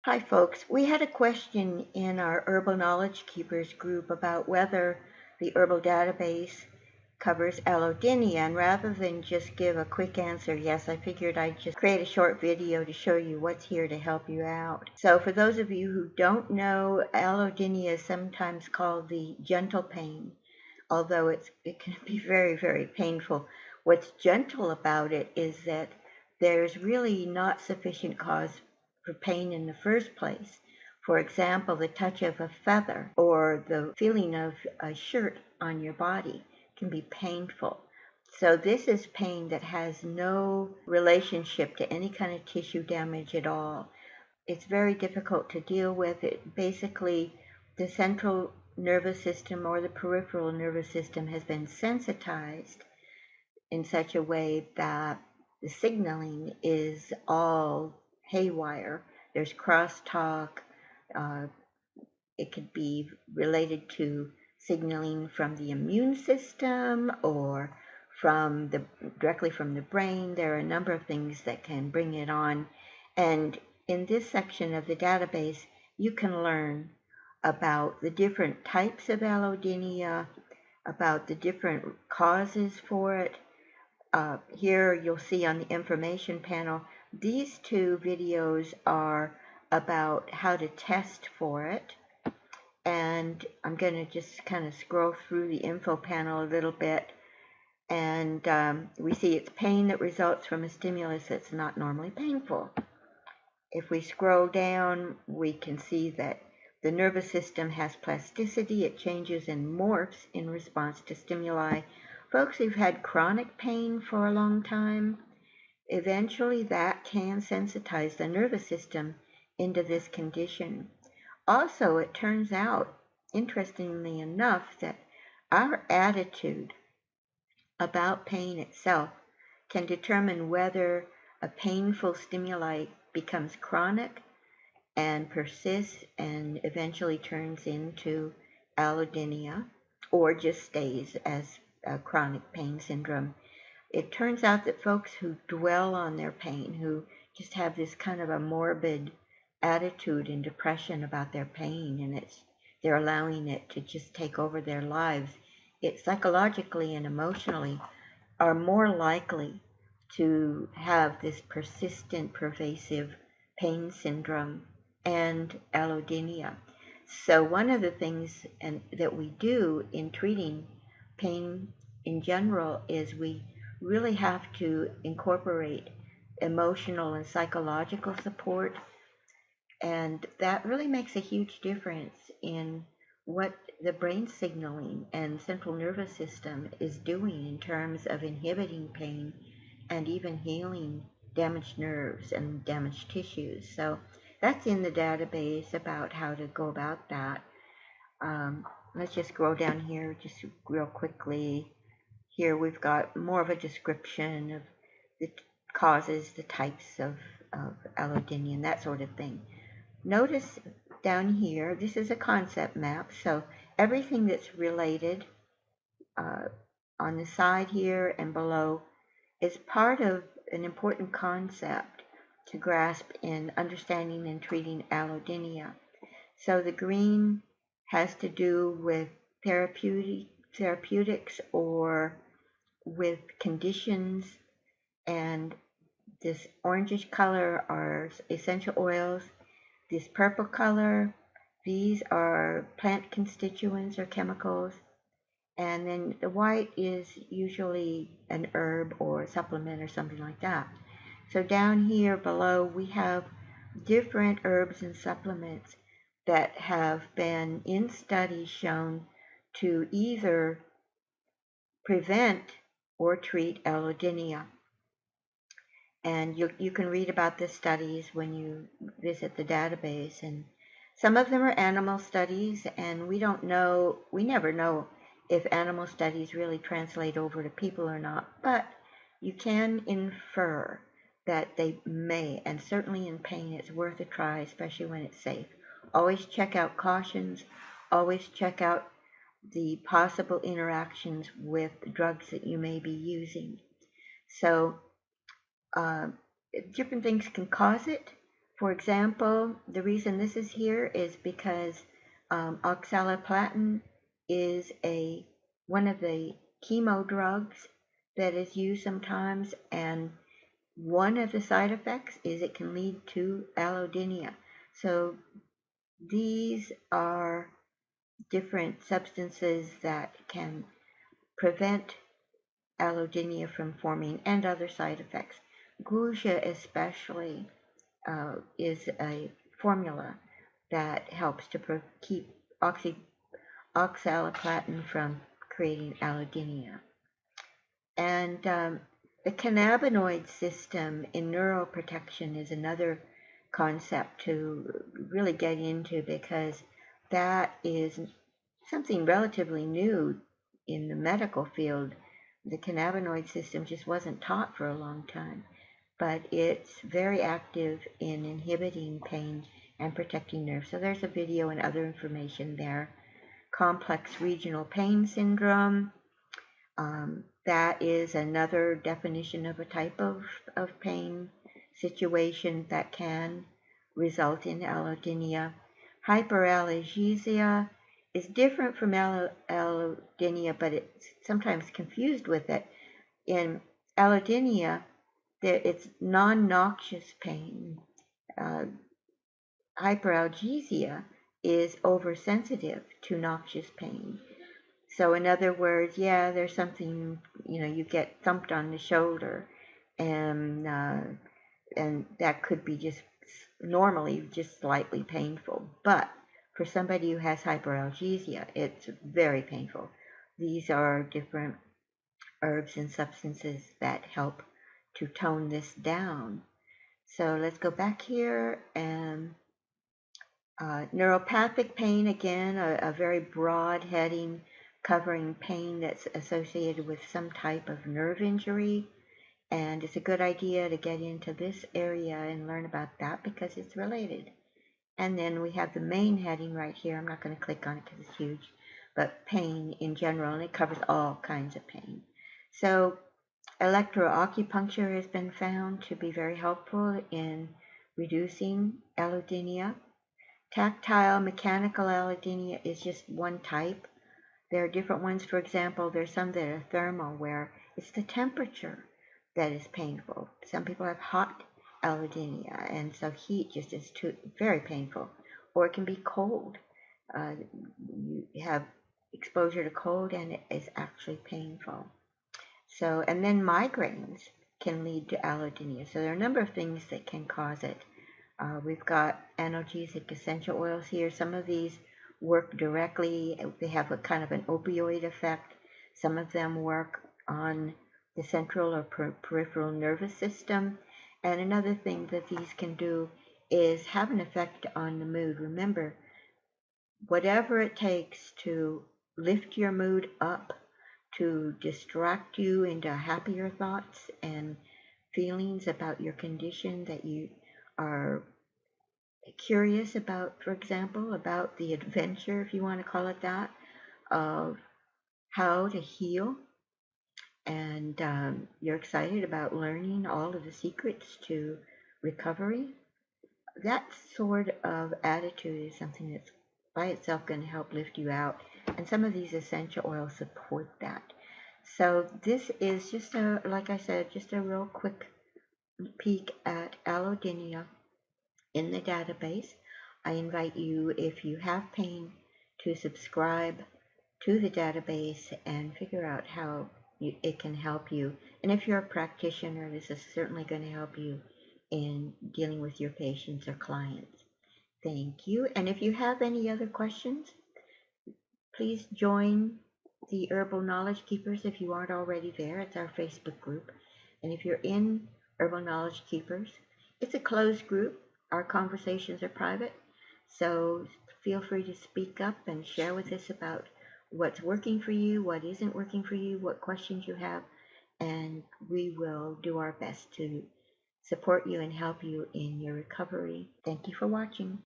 Hi folks, we had a question in our Herbal Knowledge Keepers group about whether the herbal database covers allodynia, and rather than just give a quick answer, yes, I figured I'd just create a short video to show you what's here to help you out. So for those of you who don't know, allodynia is sometimes called the gentle pain, although it can be very, very painful. What's gentle about it is that there's really not sufficient cause for pain in the first place. For example, the touch of a feather or the feeling of a shirt on your body can be painful. So this is pain that has no relationship to any kind of tissue damage at all. It's very difficult to deal with. It basically, the central nervous system or the peripheral nervous system has been sensitized in such a way that the signaling is all haywire. There's crosstalk. Uh, it could be related to signaling from the immune system or directly from the brain. There are a number of things that can bring it on. And in this section of the database, you can learn about the different types of allodynia, about the different causes for it. Here you'll see on the information panel, these two videos are about how to test for it. And I'm going to just kind of scroll through the info panel a little bit. And we see it's pain that results from a stimulus that's not normally painful. If we scroll down, we can see that the nervous system has plasticity. It changes and morphs in response to stimuli. Folks who've had chronic pain for a long time, eventually that can sensitize the nervous system into this condition. Also, it turns out, interestingly enough, that our attitude about pain itself can determine whether a painful stimuli becomes chronic and persists and eventually turns into allodynia or just stays as a chronic pain syndrome. It turns out that folks who dwell on their pain, who just have this kind of a morbid attitude and depression about their pain, and they're allowing it to just take over their lives, it psychologically and emotionally are more likely to have this persistent, pervasive pain syndrome and allodynia. So one of the things that we do in treating pain in general is we really have to incorporate emotional and psychological support, and that really makes a huge difference in what the brain signaling and central nervous system is doing in terms of inhibiting pain and even healing damaged nerves and damaged tissues. So that's in the database about how to go about that. Let's just scroll down here just real quickly. Here we've got more of a description of the causes, the types of allodynia, and that sort of thing. Notice down here, this is a concept map, so everything that's related on the side here and below is part of an important concept to grasp in understanding and treating allodynia. So the green has to do with therapeutics or with conditions, and this orangish color are essential oils. This purple color, these are plant constituents or chemicals. And then the white is usually an herb or a supplement or something like that. So down here below we have different herbs and supplements that have been in studies shown to either prevent or treat allodynia. And you can read about the studies when you visit the database. And some of them are animal studies, and we never know if animal studies really translate over to people or not, but you can infer that they may, and certainly in pain it's worth a try, especially when it's safe. Always check out cautions, always check out the possible interactions with drugs that you may be using. So uh, different things can cause it. For example, the reason this is here is because oxaliplatin is one of the chemo drugs that is used sometimes, and one of the side effects is it can lead to allodynia. So these are different substances that can prevent allodynia from forming and other side effects. Glucosa especially is a formula that helps to keep oxaliplatin from creating allodynia. And the cannabinoid system in neuroprotection is another concept to really get into, because that is something relatively new in the medical field. The cannabinoid system just wasn't taught for a long time, but it's very active in inhibiting pain and protecting nerves. So there's a video and other information there. Complex regional pain syndrome, that is another definition of a type of pain situation that can result in allodynia. Hyperalgesia is different from allodynia, but it's sometimes confused with it. In allodynia, it's non-noxious pain. Hyperalgesia is oversensitive to noxious pain. So in other words, yeah, there's something, you get thumped on the shoulder, and that could be just normally just slightly painful. But for somebody who has hyperalgesia, it's very painful. These are different herbs and substances that help to tone this down. So let's go back here, and neuropathic pain, again, a very broad heading covering pain that's associated with some type of nerve injury. And it's a good idea to get into this area and learn about that because it's related. And then we have the main heading right here. I'm not going to click on it because it's huge, but pain in general, and it covers all kinds of pain. So electroacupuncture has been found to be very helpful in reducing allodynia. Tactile mechanical allodynia is just one type. There are different ones. For example, there's some that are thermal, where it's the temperature that is painful. Some people have hot allodynia, and so heat just is very painful. Or it can be cold. You have exposure to cold, and it is actually painful. So, and then migraines can lead to allodynia. So there are a number of things that can cause it. We've got analgesic essential oils here. Some of these work directly. They have a kind of an opioid effect. Some of them work on the central or peripheral nervous system. And another thing that these can do is have an effect on the mood. Remember, whatever it takes to lift your mood up, to distract you into happier thoughts and feelings about your condition that you are curious about, for example, about the adventure, if you want to call it that, of how to heal, and you're excited about learning all of the secrets to recovery, that sort of attitude is something that's by itself going to help lift you out, and some of these essential oils support that. So this is just like I said, just a real quick peek at allodynia in the database. I invite you, if you have pain, to subscribe to the database and figure out how it can help you. And if you're a practitioner, this is certainly going to help you in dealing with your patients or clients. Thank you. And if you have any other questions, please join the Herbal Knowledge Keepers if you aren't already there. It's our Facebook group. And if you're in Herbal Knowledge Keepers, it's a closed group. Our conversations are private, so feel free to speak up and share with us about what's working for you, what isn't working for you, what questions you have, and we will do our best to support you and help you in your recovery. Thank you for watching.